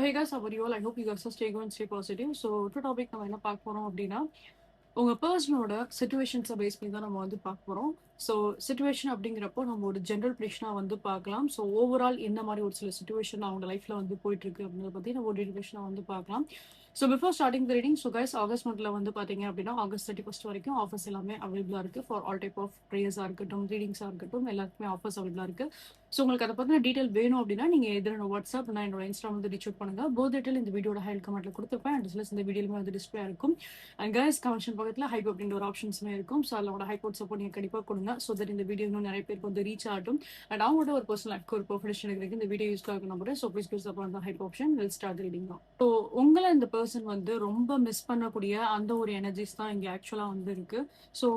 Hey guys, how are you all? I hope you guys are stay going, stay positive. So, to topic நம்ம என்ன பார்க்க போறோம் அப்படின்னா, உங்க பர்சனோட சிச்சுவேஷன்ஸை பேஸ் பண்ணி தான் நம்ம வந்து பார்க்க போறோம். ஸோ சிச்சுவேஷன் அப்படிங்கிறப்போ நம்ம ஒரு ஜென்ரல் ப்ரிடிக்ஷனாக வந்து பார்க்கலாம். ஸோ ஓவரால் என்ன மாதிரி ஒரு சில சிச்சுவேஷன் அவங்க லைஃப்ல வந்து போயிட்டு இருக்கு அப்படின்றத பத்தி நம்ம ஒரு டெரிவேஷனாக வந்து பார்க்கலாம். So before starting the reading, so guys August மந்த்ல வந்து பார்த்தீங்க அப்படின்னா ஆகஸ்ட் 31 வரைக்கும் ஆஃபர்ஸ் எல்லாமே அவைலபிளாக இருக்கு ஃபார் ஆல் டைப் ஆஃப் ப்ரேயர்ஸாக இருக்கட்டும், ரீடிங்ஸாக இருக்கட்டும், எல்லாத்துக்குமே ஆஃபர்ஸ் அவைலபிளாக இருக்கு. ஸோ உங்களுக்கு அதை பற்றின டீட்டெயில் வேணும் அப்படின்னா நீங்கள் எதிர வாட்ஸ்அப் நான் என்னோட இன்ஸ்டா வந்து ரீச் அவுட் பண்ணுங்க. போத் டீட்டெயில் இந்த வீடியோட ஹைல் கமெண்ட்ல கொடுத்துருப்பேன். அண்ட் ப்ளஸ் இந்த வீடியோலுமே வந்து டிஸ்பிளே இருக்கும். அண்ட் கைஸ் கமென்ஷன் பக்கத்தில் ஹைப் அப்படின்ற ஒரு ஆப்ஷன்ஸுமே இருக்கும். ஸோ அதோட ஹைப்போட் சப்போர்ட் நீங்கள் கண்டிப்பாக கொடுங்க. ஸோ தட் இந்த வீடியோ இன்னும் நிறைய பேருக்கு வந்து ரீச் ஆகட்டும். அண்ட் அவங்களோட ஒரு பர்சனல் லைஃப்க்கு ஒரு ப்ரொஃபஷன் இருக்கு இந்த வீடியோ யூஸ்ஃபுல்லாக இருக்கும் நம்புறேன். So please use upon the hype option will start reading தான். ஸோ உங்களை இந்த பர்சன் வந்து ரொம்ப மிஸ் பண்ணக்கூடிய அந்த ஒரு எனர்ஜிஸ் தான் இங்கே ஆக்சுவலாக வந்து இருக்கு. ஸோ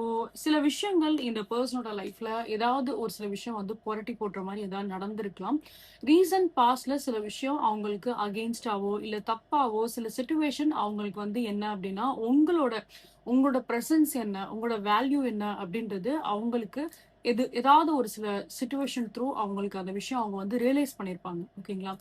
சில விஷயங்கள் இந்த பர்சனோட லைஃப்ல ஏதாவது ஒரு சில விஷயம் வந்து புரட்டி போடுற மாதிரி ஏதாவது நடந்திருக்கலாம். ரீசன்ட் பாஸ்ட்ல சில விஷயம் அவங்களுக்கு அகெயின்ஸ்டாவோ இல்ல தப்பாவோ சில சிச்சுவேஷன் அவங்களுக்கு வந்து என்ன அப்படின்னா உங்களோட உங்களோட ப்ரெசன்ஸ் என்ன, உங்களோட வேல்யூ என்ன அப்படின்றது அவங்களுக்கு ஏதாவது ஒரு சில சிச்சுவேஷன் த்ரூ அவங்களுக்கு அந்த விஷயம் அவங்க வந்து ரியலைஸ் பண்ணியிருப்பாங்க. ஓகேங்களா?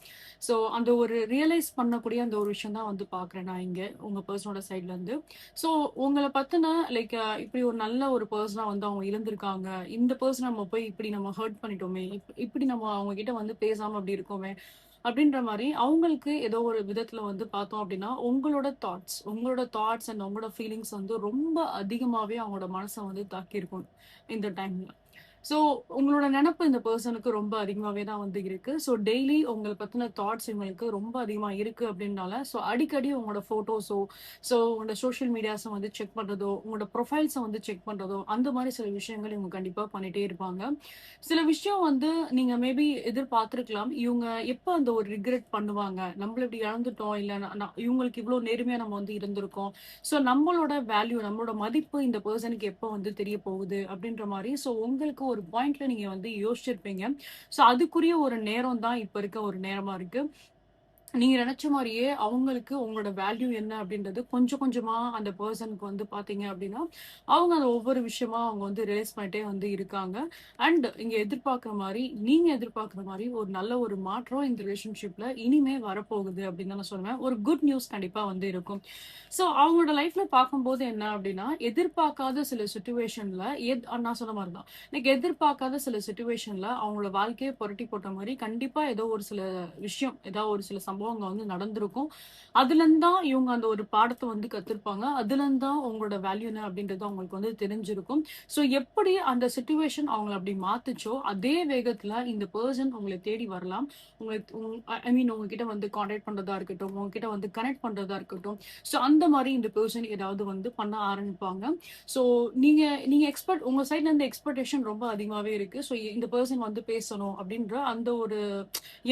ஸோ அந்த ஒரு ரியலைஸ் பண்ணக்கூடிய அந்த ஒரு விஷயம் தான் வந்து பார்க்குறேன் நான் இங்கே உங்கள் பர்சனோட சைட்ல இருந்து. ஸோ உங்களை பற்றின லைக் இப்படி ஒரு நல்ல ஒரு பர்சனாக வந்து அவங்க இருந்திருக்காங்க. இந்த பர்சன் நம்ம போய் இப்படி நம்ம ஹர்ட் பண்ணிட்டோமே, இப்படி நம்ம அவங்க கிட்ட வந்து பேசாமல் அப்படி இருக்கோமே அப்படின்ற மாதிரி அவங்களுக்கு ஏதோ ஒரு விதத்துல வந்து பார்த்தோம் அப்படின்னா உங்களோட தாட்ஸ் அண்ட் உங்களோட ஃபீலிங்ஸ் வந்து ரொம்ப அதிகமாகவே அவங்களோட மனசை வந்து தாக்கியிருக்கும் இந்த டைம்ல. ஸோ உங்களோட நினப்பு இந்த பர்சனுக்கு ரொம்ப அதிகமாகவே தான் வந்து இருக்கு. ஸோ டெய்லி உங்களை பற்றின தாட்ஸ் இவங்களுக்கு ரொம்ப அதிகமாக இருக்கு அப்படின்னால ஸோ அடிக்கடி உங்களோட ஃபோட்டோஸோ உங்களோட சோஷியல் மீடியாஸை வந்து செக் பண்ணுறதோ உங்களோட ப்ரொஃபைல்ஸை வந்து செக் பண்ணுறதோ அந்த மாதிரி சில விஷயங்கள் இவங்க கண்டிப்பாக பண்ணிட்டே இருப்பாங்க. சில விஷயம் வந்து நீங்க மேபி எதிர்பார்த்திருக்கலாம். இவங்க எப்ப அந்த ஒரு ரிக்ரெட் பண்ணுவாங்க? நம்மள இப்படி இழந்துட்டோம். இல்ல இவங்களுக்கு இவ்ளோ நேர்மையா நம்ம வந்து இருந்திருக்கோம். ஸோ நம்மளோட வேல்யூ, நம்மளோட மதிப்பு இந்த பெர்சனுக்கு எப்ப வந்து தெரிய போகுது? அப்படின்ற மாரி ஸோ உங்களுக்கு ஒரு பாயிண்ட்ல நீங்க வந்து யோசிச்சிருப்பீங்க. ஸோ அதுக்குரிய ஒரு நேரம் தான் இப்ப இருக்க ஒரு நேரமா இருக்கு. நீங்க நினைச்ச மாரியே அவங்களுக்கு உங்களோட வேல்யூ என்ன அப்படின்றது கொஞ்சம் கொஞ்சமா அந்த பெர்சனுக்கு வந்து பாத்தீங்க அப்படின்னா அவங்க அந்த ஒவ்வொரு விஷயமா அவங்க வந்து ரியலைஸ் பண்ணிட்டே வந்து இருக்காங்க. அண்ட் இங்க எதிர்பார்க்குற மாதிரி நீங்க எதிர்பார்க்குற மாதிரி ஒரு நல்ல ஒரு மாற்றம் இந்த ரிலேஷன்ஷிப்ல இனிமே வரப்போகுது அப்படின்னு தான் நான் சொல்லுவேன். ஒரு குட் நியூஸ் கண்டிப்பா வந்து இருக்கும். ஸோ அவங்களோட லைஃப்ல பார்க்கும்போது என்ன அப்படின்னா எதிர்பார்க்காத சில சுச்சுவேஷன்ல நான் சொன்ன மாதிரி தான் எனக்கு எதிர்பார்க்காத சில சுச்சுவேஷன்ல அவங்களோட வாழ்க்கையை புரட்டி போட்ட மாதிரி கண்டிப்பா ஏதோ ஒரு சில விஷயம் ஏதாவது ஒரு சில சம்பவங்கள் வந்து நடந்திருக்கும். அதுல இருந்து தான் இவங்க அந்த ஒரு பாடத்தை வந்து கத்திருப்பாங்க. அதுல இருந்து தான் உங்களோட வேல்யூ என்ன அப்படின்றது அவங்களுக்கு வந்து தெரிஞ்சிருக்கும். ஸோ எப்படி அந்த சுச்சுவேஷன் அவங்களை அப்படி மாத்துச்சோ அதே வேகத்துல இந்த பர்சன் உங்களை தேடி வரலாம். ஐ மீன் உங்ககிட்ட வந்து கான்டாக்ட் பண்றதா இருக்கட்டும், உங்ககிட்ட வந்து கனெக்ட் பண்றதா இருக்கட்டும். ஸோ அந்த மாதிரி இந்த பர்சன் ஏதாவது வந்து பண்ண ஆரம்பிப்பாங்க. ஸோ நீங்க நீங்க உங்க சைட்ல இருந்து எக்ஸ்பெக்டேஷன் ரொம்ப அதிகமாவே இருக்கு. ஸோ இந்த பர்சன் வந்து பேசணும் அப்படின்ற அந்த ஒரு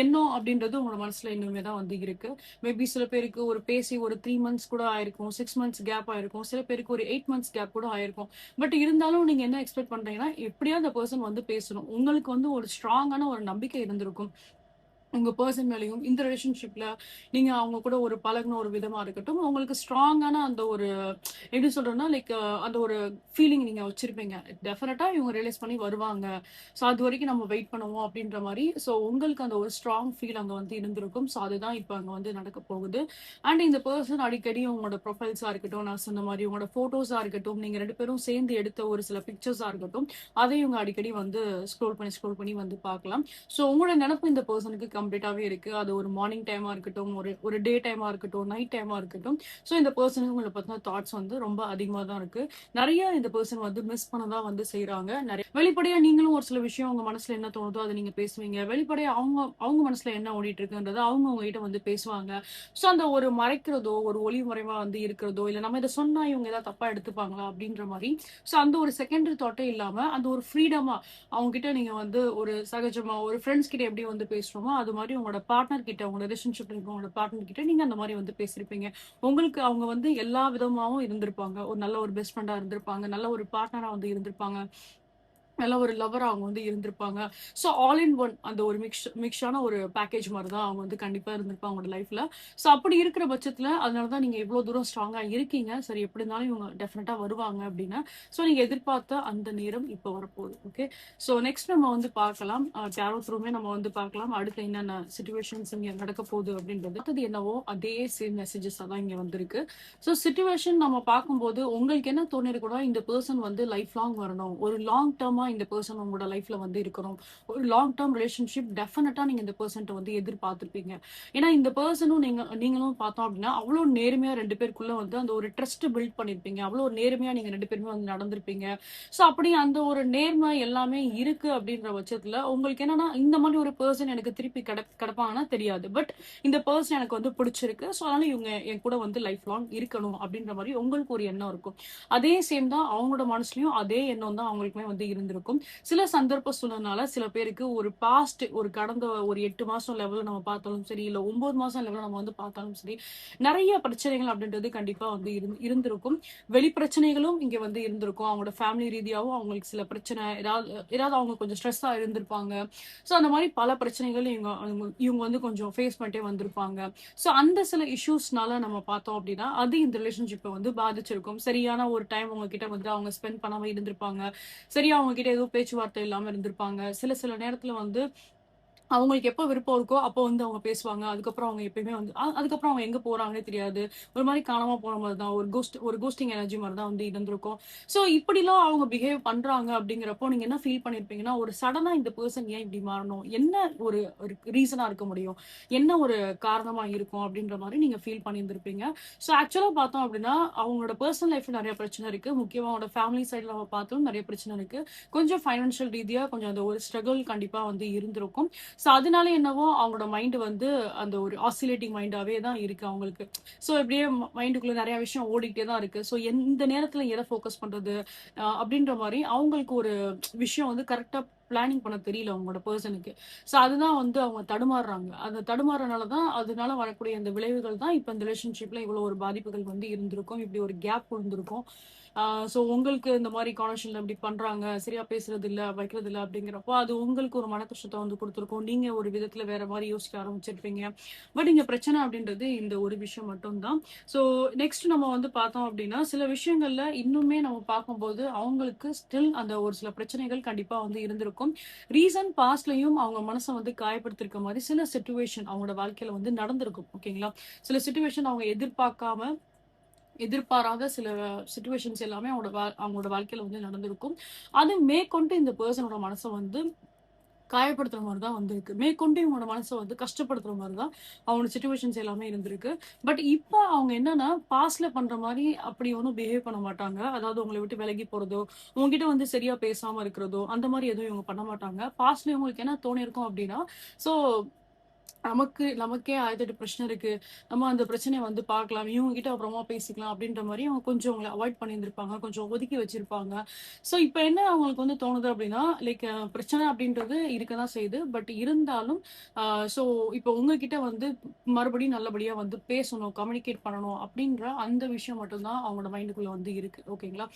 எண்ணம் அப்படின்றது உங்களோட மனசுல இன்னுமே தான் வந்து இருக்கு. மேபி சில பேருக்கு ஒரு பேசி ஒரு 3 மந்த்ஸ் கூட ஆயிருக்கும், 6 மந்த்ஸ் கேப் ஆயிருக்கும், சில பேருக்கு ஒரு 8 மந்த்ஸ் கேப் கூட ஆயிருக்கும். பட் இருந்தாலும் நீங்க என்ன எக்ஸ்பெக்ட் பண்றீங்கன்னா எப்படியாவது அந்த பர்சன் வந்து பேசணும். உங்களுக்கு வந்து ஒரு ஸ்ட்ராங்கான ஒரு நம்பிக்கை இருந்திருக்கும் உங்க பர்சன் மேலயும் இந்த ரிலேஷன்ஷிப்ல நீங்க அவங்க கூட ஒரு பழகுன ஒரு விதமா இருக்கட்டும், உங்களுக்கு ஸ்ட்ராங்கான அந்த ஒரு எப்படி சொல்றேன்னா லைக் அந்த ஒரு ஃபீலிங் நீங்க வச்சிருப்பீங்க. டெஃபினட்டா இவங்க ரியலைஸ் பண்ணி வருவாங்க. ஸோ அது வரைக்கும் நம்ம வெயிட் பண்ணுவோம் அப்படின்ற மாதிரி. ஸோ உங்களுக்கு அந்த ஒரு ஸ்ட்ராங் ஃபீல் அங்க வந்து இருந்திருக்கும். ஸோ அதுதான் இப்போ அங்க வந்து நடக்க போகுது. அண்ட் இந்த பர்சன் அடிக்கடி உங்களோட ப்ரொஃபைல்ஸா இருக்கட்டும், நான் சொன்ன மாதிரி உங்களோட போட்டோஸா இருக்கட்டும், நீங்க 2 பேரும் சேர்ந்து எடுத்த ஒரு சில பிக்சர்ஸா இருக்கட்டும், அதை இவங்க அடிக்கடி வந்து ஸ்க்ரோல் பண்ணி வந்து பார்க்கலாம். ஸோ உங்களோட நினப்பு இந்த பர்சனுக்கு கம்ப்ளீட்டாவே இருக்கு. அது ஒரு மார்னிங் டைமா இருக்கட்டும், ஒரு ஒரு டே டைமா இருக்கட்டும், நைட் டைமா இருக்கட்டும். ஸோ இந்த பர்சனுக்கு உங்களை பத்தின தாட்ஸ் வந்து ரொம்ப அதிகமா தான் இருக்கு. நிறைய இந்த பர்சன் வந்து மிஸ் பண்ணதான் வந்து செய்யறாங்க. நிறைய வெளிப்படையா நீங்களும் ஒரு சில விஷயம் உங்க மனசுல என்ன தோணுதோ அதை நீங்க பேசுவீங்க. வெளிப்படையா அவங்க அவங்க மனசுல என்ன ஓடிட்டு இருக்குன்றதை அவங்க உங்ககிட்ட வந்து பேசுவாங்க. ஸோ அந்த ஒரு மறைக்கிறதோ ஒரு ஒளி மறைவா வந்து இருக்கிறதோ இல்ல நம்ம இதை சொன்னா இவங்க ஏதாவது தப்பா எடுத்துப்பாங்களா அப்படின்ற மாதிரி. ஸோ அந்த ஒரு செகண்டரி தாட்டே இல்லாம அந்த ஒரு ஃப்ரீடமா அவங்க கிட்ட நீங்க வந்து ஒரு சகஜமா ஒரு ஃப்ரெண்ட்ஸ் கிட்ட எப்படி வந்து பேசுறோமோ அது மாதிரி உங்களோட பார்ட்னர் கிட்ட உங்களோட ரிலேஷன்ஷிப்ல இருக்க உங்களோட பார்ட்னர் கிட்ட நீங்க அந்த மாதிரி வந்து பேசிருப்பீங்க. உங்களுக்கு அவங்க வந்து எல்லா விதமாவும் இருந்திருப்பாங்க. ஒரு நல்ல ஒரு பெஸ்ட் ஃப்ரெண்டா இருந்திருப்பாங்க, நல்ல ஒரு பார்ட்னரா வந்து இருந்திருப்பாங்க. நல்ல ஒரு லவ்வரா அவங்க வந்து இருந்திருப்பாங்க. ஸோ ஆல் இன் ஒன் அந்த ஒரு மிக்ஸான ஒரு பேக்கேஜ் மாரி தான் அவங்க வந்து கண்டிப்பா இருந்திருப்பாங்க அவங்களோட லைஃப்ல. ஸோ அப்படி இருக்கிற பட்சத்தில அதனால தான் நீங்க இவ்ளோ தூரம் ஸ்ட்ராங்கா இருக்கீங்க. சரி எப்படி இருந்தாலும் இவங்க டெஃபினட்டா வருவாங்க அப்படின்னு. ஸோ நீங்க எதிர்பார்த்த அந்த நேரம் இப்ப வரப்போகுது. ஓகே. ஸோ நெக்ஸ்ட் நம்ம வந்து பார்க்கலாம். டாரோ த்ரூமே நம்ம வந்து பார்க்கலாம். அடுத்து என்னென்ன சிச்சுவேஷன்ஸ் இங்க நடக்க போகுது அப்படின்றது. அடுத்தது என்னவோ அதே சேம் மெசேஜஸா தான் இங்க வந்திருக்கு. ஸோ சிச்சுவேஷன் நம்ம பார்க்கும்போது உங்களுக்கு என்ன தோணியிருக்குன்னா, இந்த பெர்சன் வந்து லைஃப் லாங் வரணும். ஒரு லாங் டர்மா இந்த பெர்சன் உங்களோட லைஃப்ல வந்து இருக்கணும். ஒரு லாங் டர்ம் ரிலேஷன்ஷிப் டெஃபினட்டா நீங்க இந்த பெர்சன்ட்ட வந்து எதிர்பார்த்திருப்பீங்க. ஏன்னா இந்த பெர்சனும் நீங்களும் பார்த்தோம் அப்படின்னா, அவ்வளோ நேர்மையா 2 பேருக்குள்ள வந்து அந்த ஒரு ட்ரஸ்ட் பில்ட் பண்ணியிருப்பீங்க. அவ்வளோ நேர்மையா நீங்க 2 பேருமே வந்து நடந்திருப்பீங்க. ஸோ அப்படி அந்த ஒரு நேர்மை எல்லாமே இருக்கு அப்படின்ற பட்சத்துல, உங்களுக்கு என்னன்னா இந்த மாதிரி ஒரு பெர்சன் எனக்கு திருப்பி கிடைப்பாங்கன்னா தெரியாது. பட் இந்த பெர்சன் எனக்கு வந்து பிடிச்சிருக்கு. ஸோ அதனால இவங்க என் கூட வந்து லைஃப் லாங் இருக்கணும் அப்படின்ற மாரி உங்களுக்கு ஒரு எண்ணம் இருக்கும். அதே சேம் தான் அவங்களோட மனசுலயும் அதே எண்ணம் தான் அவங்களுக்குமே வந்து இருந்திருக்கும். சில சந்தர்ப்ப சூழ்நிலைனால சில பேருக்கு ஒரு பாஸ்ட் ஒரு கடந்த ஒரு 8 மாசம் லெவல்ல நம்ம பார்த்தாலும் சரி, இல்ல 9 மாசம் லெவல்ல நம்ம வந்து பார்த்தாலும் சரி, நெறைய பிரச்சனைகள் அப்படின்றது கண்டிப்பா வந்து இருந்திருக்கும். வெளி பிரச்சனைகளும் இங்க வந்து இருந்திருக்கும். அவங்களோட ஃபேமிலி ரீதியாவும் அவங்களுக்கு சில பிரச்சனை ஏதாவது ஏதாவது அவங்க கொஞ்சம் ஸ்ட்ரெஸ்ஸா இருந்திருப்பாங்க. ஸோ அந்த மாரி பல பிரச்சனைகள் இவங்க வந்து கொஞ்சம் ஃபேஸ் பண்ணிட்டே வந்திருப்பாங்க. ஸோ அந்த சில இஷ்யூஸ்னால நம்ம பார்த்தோம் அப்படின்னா, அது இந்த ரிலேஷன்ஷிப்ப வந்து பாதிச்சிருக்கும். சரியான ஒரு டைம் உங்ககிட்ட வந்து அவங்க ஸ்பெண்ட் பண்ணாம இருந்திருப்பாங்க. சரியா அவங்க கிட்ட ஏதோ பேச்சுவார்த்தை இல்லாம இருந்திருப்பாங்க. சில சில நேரத்துல வந்து அவங்களுக்கு எப்ப விருப்பம் இருக்கோ, அப்போ வந்து அவங்க பேசுவாங்க. அதுக்கப்புறம் அவங்க எப்பயுமே வந்து அதுக்கப்புறம் அவங்க எங்க போறாங்கன்னே தெரியாது. ஒரு மாரி காணாம போன மாரி தான். ஒரு கோஸ்டிங் எனர்ஜி மாரி தான் வந்து இருந்திருக்கும். ஸோ இப்படிலாம் அவங்க பிஹேவ் பண்றாங்க அப்படிங்கிறப்போ, நீங்க என்ன ஃபீல் பண்ணியிருப்பீங்கன்னா, ஒரு சடனா இந்த பெர்சன் ஏன் இப்படி மாறணும்? என்ன ஒரு ஒரு ரீசனா இருக்க முடியும்? என்ன ஒரு காரணமா இருக்கும்? அப்படின்ற மாரி நீங்க ஃபீல் பண்ணியிருந்திருப்பீங்க. ஸோ ஆக்சுவலா பார்த்தோம் அப்படின்னா, அவங்களோட பெர்சனல் லைஃப்ல நெறைய பிரச்சனை இருக்கு. முக்கியமா அவங்களோட ஃபேமிலி சைட்ல நம்ம பார்த்தும் நெறைய பிரச்சனை இருக்கு. கொஞ்சம் ஃபைனான்ஷியல் ரீதியா கொஞ்சம் அந்த ஒரு ஸ்ட்ரகிள் கண்டிப்பா வந்து இருந்திருக்கும். ஸோ அதனால என்னவோ அவங்களோட மைண்ட் வந்து அந்த ஒரு ஆசிலேட்டிங் மைண்டாவே தான் இருக்கு அவங்களுக்கு. ஸோ இப்படியே மைண்டுக்குள்ள நிறைய விஷயம் ஓடிக்கிட்டே தான் இருக்கு. ஸோ எந்த நேரத்துல எதை ஃபோக்கஸ் பண்றது அப்படின்ற மாதிரி அவங்களுக்கு ஒரு விஷயம் வந்து கரெக்டா பிளானிங் பண்ண தெரியல அவங்களோட பர்சனுக்கு. ஸோ அதுதான் வந்து அவங்க தடுமாறுறாங்க. அந்த தடுமாறனால தான் அதனால வரக்கூடிய அந்த விளைவுகள் தான் இப்போ இந்த ரிலேஷன்ஷிப்ல இவ்வளவு ஒரு பாதிப்புகள் வந்து இருந்திருக்கும். இப்படி ஒரு கேப் இருந்திருக்கும். ஸோ உங்களுக்கு இந்த மாதிரி கானெக்ஷன்ல இப்படி பண்றாங்க, சரியா பேசுறது இல்ல, வைக்கிறது இல்ல அப்படிங்கிறப்போ அது உங்களுக்கு ஒரு மன கஷ்டத்தை வந்து கொடுத்துருக்கும். நீங்க ஒரு விதத்துல வேற மாதிரி யோசிக்க ஆரம்பிச்சிருப்பீங்க. பட் இங்க பிரச்சனை அப்படின்றது இந்த ஒரு விஷயம் மட்டும்தான். ஸோ நெக்ஸ்ட் நம்ம வந்து பார்த்தோம் அப்படின்னா சில விஷயங்கள்ல இன்னுமே நம்ம பார்க்கும்போது அவங்களுக்கு ஸ்டில் அந்த ஒரு சில பிரச்சனைகள் கண்டிப்பா வந்து இருந்திருக்கும். ரீசன் பாஸ்ட்லயும் அவங்க மனசை வந்து காயப்படுத்திருக்க மாதிரி சில சிச்சுவேஷன் அவங்களோட வாழ்க்கையில வந்து நடந்திருக்கும். ஓகேங்களா? சில சிச்சுவேஷன் அவங்க எதிர்பாராத சில சிச்சுவேஷன்ஸ் எல்லாமே அவங்களோட வாழ்க்கையில வந்து நடந்திருக்கும். அது மேற்கொண்டு இந்த பெர்சனோட மனசை வந்து காயப்படுத்துற மாதிரி தான் வந்திருக்கு. மேற்கொண்டு இவங்களோட மனசை வந்து கஷ்டப்படுத்துற மாதிரி தான் அவங்களோட சிச்சுவேஷன்ஸ் எல்லாமே இருந்திருக்கு. பட் இப்ப அவங்க என்னன்னா பாஸ்ட்ல பண்ற மாதிரி அப்படி ஒன்றும் பிஹேவ் பண்ண மாட்டாங்க. அதாவது உங்களை விட்டு விலகி போறதோ, உங்ககிட்ட வந்து சரியா பேசாம இருக்கிறதோ, அந்த மாதிரி எதுவும் இவங்க பண்ண மாட்டாங்க. பாஸ்ட்ல இவங்களுக்கு என்ன தோணிருக்கும் அப்படின்னா, சோ நமக்கே 1008 பிரச்சனை இருக்கு. நம்ம அந்த பிரச்சனைய வந்து பார்க்கலாம். இவங்க கிட்ட அப்புறமா பேசிக்கலாம் அப்படின்ற மாரி அவங்க கொஞ்சம் உங்கள அவாய்ட் பண்ணியிருந்திருப்பாங்க. கொஞ்சம் ஒதுக்கி வச்சிருப்பாங்க. ஸோ இப்ப என்ன அவங்களுக்கு வந்து தோணுது அப்படின்னா, லைக் பிரச்சனை அப்படின்றது இருக்க தான் செய்யுது. பட் இருந்தாலும் அ ஸோ இப்போ உங்ககிட்ட வந்து மறுபடியும் நல்லபடியா வந்து பேசணும், கம்யூனிகேட் பண்ணணும் அப்படின்ற அந்த விஷயம் மட்டும் தான் அவங்களோட மைண்டுக்குள்ள வந்து இருக்கு. ஓகேங்களா?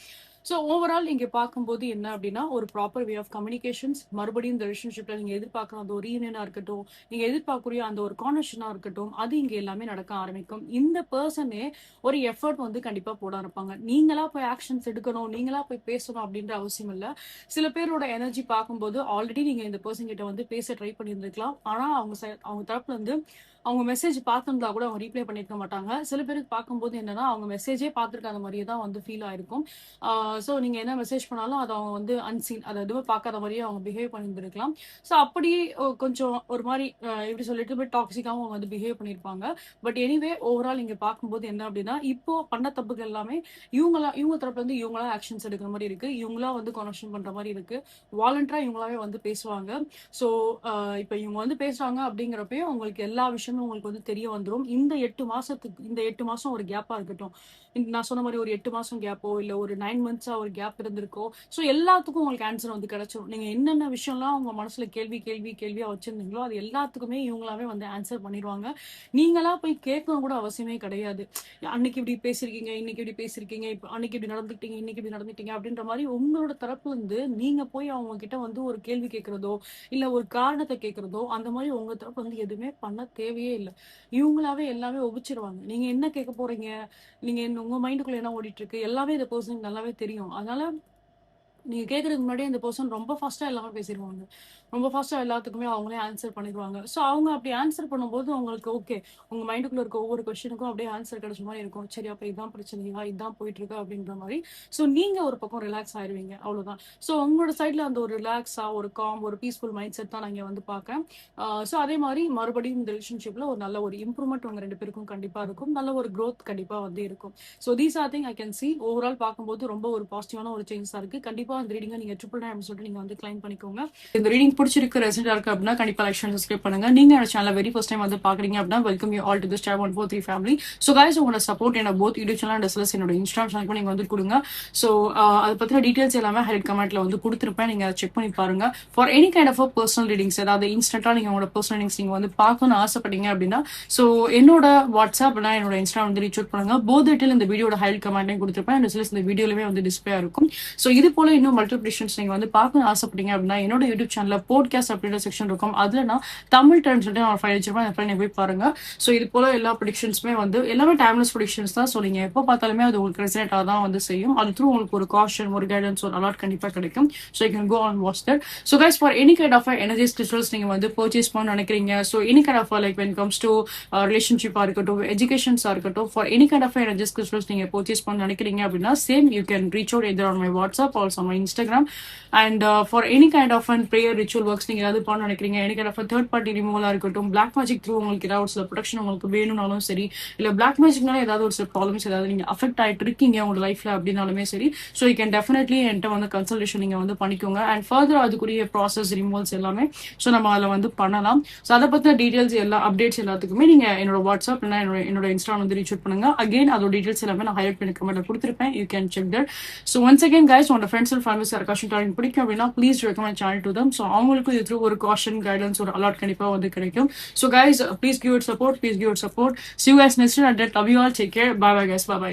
ஸோ ஓவரால் இங்க பார்க்கும்போது என்ன அப்படின்னா, ஒரு ப்ராப்பர் வே ஆஃப் கம்யூனிகேஷன்ஸ் மறுபடியும் இந்த ரிலேஷன்ஷிப்ல நீங்க எதிர்பார்க்குற அந்த ஒரு ரீயூனியனா இருக்கட்டும், நீங்க எதிர்பார்க்கக்கூடிய அந்த ஒரு கான்வர்சேஷனா இருக்கட்டும், அது இங்க எல்லாமே நடக்க ஆரம்பிக்கும். இந்த பெர்சனே ஒரு எஃபர்ட் வந்து கண்டிப்பா போட ஆரம்பிப்பாங்க. நீங்களா போய் ஆக்ஷன்ஸ் எடுக்கணும், நீங்களா போய் பேசணும் அப்படின்ற அவசியம் இல்ல. சில பேரோட எனர்ஜி பார்க்கும்போது ஆல்ரெடி நீங்க இந்த பெர்சன் கிட்ட வந்து பேச ட்ரை பண்ணியிருந்திருக்கலாம். ஆனா அவங்க தரப்புல இருந்து அவங்க மெசேஜ் பார்த்திருந்தா கூட அவங்க ரீப்ளை பண்ணியிருக்க மாட்டாங்க. சில பேருக்கு பார்க்கும்போது என்னன்னா, அவங்க மெசேஜே பார்த்திருக்காத மாரியே தான் வந்து ஃபீல் ஆயிருக்கும். ஸோ நீங்க என்ன மெசேஜ் பண்ணாலும் அத அவங்க வந்து அன்சீன் அத எதுவுமே பார்க்காத மாரியே அவங்க பிஹேவ் பண்ணியிருந்திருக்கலாம். ஸோ அப்படி கொஞ்சம் ஒரு மாரி எப்படி சொல்லிட்டு போய் டாக்ஸிக்காவும் அவங்க வந்து பிஹேவ் பண்ணியிருப்பாங்க. பட் எனிவே ஓவரால் இங்க பார்க்கும்போது என்ன அப்படின்னா, இப்போ பண்ண தப்புகள் எல்லாமே இவங்க தரப்புல இருந்து இவங்களா ஆக்ஷன்ஸ் எடுக்கிற மாரி இருக்கு. இவங்களா வந்து கனெக்ஷன் பண்ற மாரி இருக்கு. வாலண்டரா இவங்களாவே வந்து பேசுவாங்க. ஸோ இப்ப இவங்க வந்து பேசுறாங்க அப்படிங்கிறப்பயே உங்களுக்கு எல்லா விஷயமும் விஷயமே உங்களுக்கு வந்து தெரிய வந்துரும். இந்த 8 மாசம் ஒரு கேப்பா இருக்கட்டும். நான் சொன்ன மாரி ஒரு 8 மாசம் கேப்போ, இல்ல ஒரு 9 மந்த்ஸா ஒரு கேப் இருந்திருக்கோ, ஸோ எல்லாத்துக்கும் உங்களுக்கு ஆன்சர் வந்து கிடைச்சிரும். நீங்க என்னென்ன விஷயம்லாம் உங்க மனசுல கேள்வியா வச்சிருந்தீங்களோ, அது எல்லாத்துக்குமே இவங்களாவே வந்து ஆன்சர் பண்ணிருவாங்க. நீங்களா போய் கேட்கணும் கூட அவசியமே கிடையாது. அன்னைக்கு இப்படி பேசியிருக்கீங்க, இன்னைக்கு இப்படி பேசியிருக்கீங்க, இப்ப அன்னைக்கு இப்படி நடந்துக்கிட்டீங்க, இன்னைக்கு இப்படி நடந்துட்டீங்க அப்படின்ற மாரி உங்களோட தரப்புல இருந்து நீங்க போய் அவங்க கிட்ட வந்து ஒரு கேள்வி கேட்கிறதோ, இல்ல ஒரு காரணத்த கேட்கிறதோ, அந்த மாரி உங்க தரப்பு வந்து எதுவுமே பண்ண தேவையே இல்ல. இவங்களாவே எல்லாமே ஒப்பிச்சிருவாங்க. நீங்க என்ன கேட்க போறீங்க? நீங்க உங்க மைண்டுக்குள்ள என்ன ஓடிட்டு இருக்கு? எல்லாமே இந்த பெர்சனுக்கு நல்லாவே தெரியும். அதனால நீங்க கேட்கறதுக்கு முன்னாடியே இந்த பெர்சன் ரொம்ப ஃபாஸ்ட்டா எல்லாமே பேசிருவாங்க. ரொம்ப ஃபாஸ்ட்டா எல்லாத்துக்குமே அவங்களே ஆன்சர் பண்ணிருவாங்க. ஸோ அவங்க அப்படி ஆன்சர் பண்ணும்போது உங்களுக்கு ஓகே. உங்க மைண்டுக்குள்ள இருக்க ஒவ்வொரு கொஸ்டினுக்கும் அப்படியே ஆன்சர் கிடைச்ச மாரி இருக்கும். சரி அப்ப இதான் பிரச்சனையா? இதான் போயிட்டு இருக்கா? அப்படின்ற மாரி. ஸோ நீங்க ஒரு பக்கம் ரிலாக்ஸ் ஆயிருவீங்க. அவ்வளோதான். ஸோ உங்களோட சைட்ல அந்த ஒரு ரிலாக்ஸா, ஒரு காம், ஒரு பீஸ்ஃபுல் மைண்ட் செட் தான் நான் இங்க வந்து பார்க்கேன். ஸோ அதே மாரி மறுபடியும் இந்த ரிலேஷன்ஷிப்ல ஒரு நல்ல ஒரு இம்ப்ரூவ்மெண்ட் உங்க 2 பேருக்கும் கண்டிப்பா இருக்கும். நல்ல ஒரு குரோத் கண்டிப்பா வந்து இருக்கும். So these are thing I can see. Overall பார்க்கும்போது ரொம்ப ஒரு பாசிட்டிவான ஒரு சேஞ்சஸா இருக்கு. கண்டிப்பா அந்த ரீடிங்க நீங்க 999 சொல்லிட்டு நீங்க வந்து கிளைம் பண்ணிக்கோங்க. இந்த ரீடிங் பிடிச்சிருக்கு, ரெசல்ட்டா இருக்கு அப்படின்னா கண்டிப்பா லைக் ஷேர் சப்ஸ்கிரைப் பண்ணுங்க. நீங்க என்னோட சேனலை வெரி ஃபர்ஸ்ட் டைம் வந்து பாக்குறீங்க அப்படின்னா welcome you all to this Star 143 family. So guys உங்களோட சப்போர்ட் என்ன both YouTube channel and as என்னோட இன்ஸ்டாகிராம் சேனலுக்கு நீங்க வந்து கொடுங்க. ஸோ அதை பத்தின டீடைல்ஸ் எல்லாமே ஹைலைட் கமெண்ட்ல வந்து கொடுத்துருப்பேன். நீங்க செக் பண்ணி பாருங்க. For any kind of personal readings, அதாவது இன்ஸ்டன்டா நீங்க உங்களோட பர்சனல் ரீடிங்ஸ் நீங்க வந்து பார்க்கணும்னு ஆசைப்பட்டீங்க அப்படின்னா ஸோ என்னோட வாட்ஸ்அப் இல்ல என்னோட இன்ஸ்டா வந்து ரீச் அவுட் பண்ணுங்க. போத் டீடைல் இந்த வீடியோட ஹைலைட் கமெண்ட்லையும் கொடுத்துருப்பேன். இந்த வீடியோலவே வந்து டிஸ்பிளே இருக்கும். ஸோ இது போல இன்னும் மல்டிபிளிகேஷன்ஸ் நீங்க வந்து பார்க்கணும்னு ஆசைப்பட்டீங்க அப்படின்னா என்னோட யூடியூப் சேனல்ல போட்காஸ்ட் அப்படின்ற செக்ஷன் இருக்கும். அதுல நான் தமிழ் டைம்ஸ் சொல்லிட்டு நான் ஃபைல் வச்சிருப்பேன். அந்த ஃபைல் நீங்க போய் பாருங்க. ஸோ இது போல எல்லா ப்ரெடிக்ஷன்ஸுமே வந்து எல்லாமே டைம்லெஸ் ப்ரெடிக்ஷன்ஸ் தான். ஸோ நீங்க எப்போ பார்த்தாலுமே அது உங்களுக்கு ரெசனேட் தான் வந்து செய்யும். அது த்ரூ உங்களுக்கு ஒரு காஷன், ஒரு கைடன்ஸ், ஒரு அலர்ட் கண்டிப்பா கிடைக்கும். So you can go on watch that. So guys for any kind of energies crystals நீங்க வந்து பர்ச்சேஸ் பண்ண நினைக்கிறீங்க. So any kind of like when comes to ரிலேஷன்ஷிப்பா இருக்கட்டும், எஜுகேஷன்ஸா இருக்கட்டும், for any kind of energies crystals நீங்க பர்ச்சேஸ் பண்ண நினைக்கிறீங்க அப்படின்னா same you can reach out either on my WhatsApp also on my Instagram. And for any kind of prayer ritual works நீங்க ஏதாவது பண்ண நினைக்கிறீங்க, any kind of third party ரிமூவலா இருக்கட்டும், பிளாக் மேஜிக் த்ரூ உங்களுக்கு ஏதாவது ஒரு சில ப்ரொடக்ஷன் உங்களுக்கு வேணும்னாலும் சரி, இல்ல பிளாக் மேஜிக்னால ஏதாவது ஒரு சில ப்ராப்ளம்ஸ் ஏதாவது நீங்க அஃபெக்ட் ஆயிட்டு இருக்கீங்க உங்க லைஃப்ல அப்படின்னாலுமே சரி, ஸோ யூ கேன் டெஃபினெட்லி என்கிட்ட வந்து கன்சல்டேஷன் நீங்க வந்து பண்ணிக்கோங்க. அண்ட் ஃபர்தர் அதுக்குரிய ப்ராசஸ் ரிமூவல்ஸ் எல்லாமே ஸோ நம்ம அதில் வந்து பண்ணலாம். ஸோ அதை பத்தின டீடைல்ஸ் எல்லா அப்டேட்ஸ் எல்லாத்துக்குமே நீங்க என்னோட வாட்ஸ்அப் இல்லைனா என்னோட இன்ஸ்டா வந்து ரீச் அவுட் பண்ணுங்க. அகைன் அதோட டீடைல்ஸ் எல்லாமே நான் ஹைலைட் பண்ணி கமெண்ட்ல கொடுத்துருப்பேன். You can check that. So once again guys உங்களோட ஃப்ரெண்ட்ஸ் அண்ட் ஃபேமிலிஸ் யாருக்காச்சும் டாலிங் பிடிக்கும் அப்படின்னா please recommend channel to them. So அவங்களுக்கும் இது த்ரூ ஒரு காஷன், கைடன்ஸ், ஒரு அலர்ட் கண்டிப்பா வந்து கிடைக்கும். So guys please give it support. See you guys next time. Love you all. Take care. Bye bye guys. Bye bye.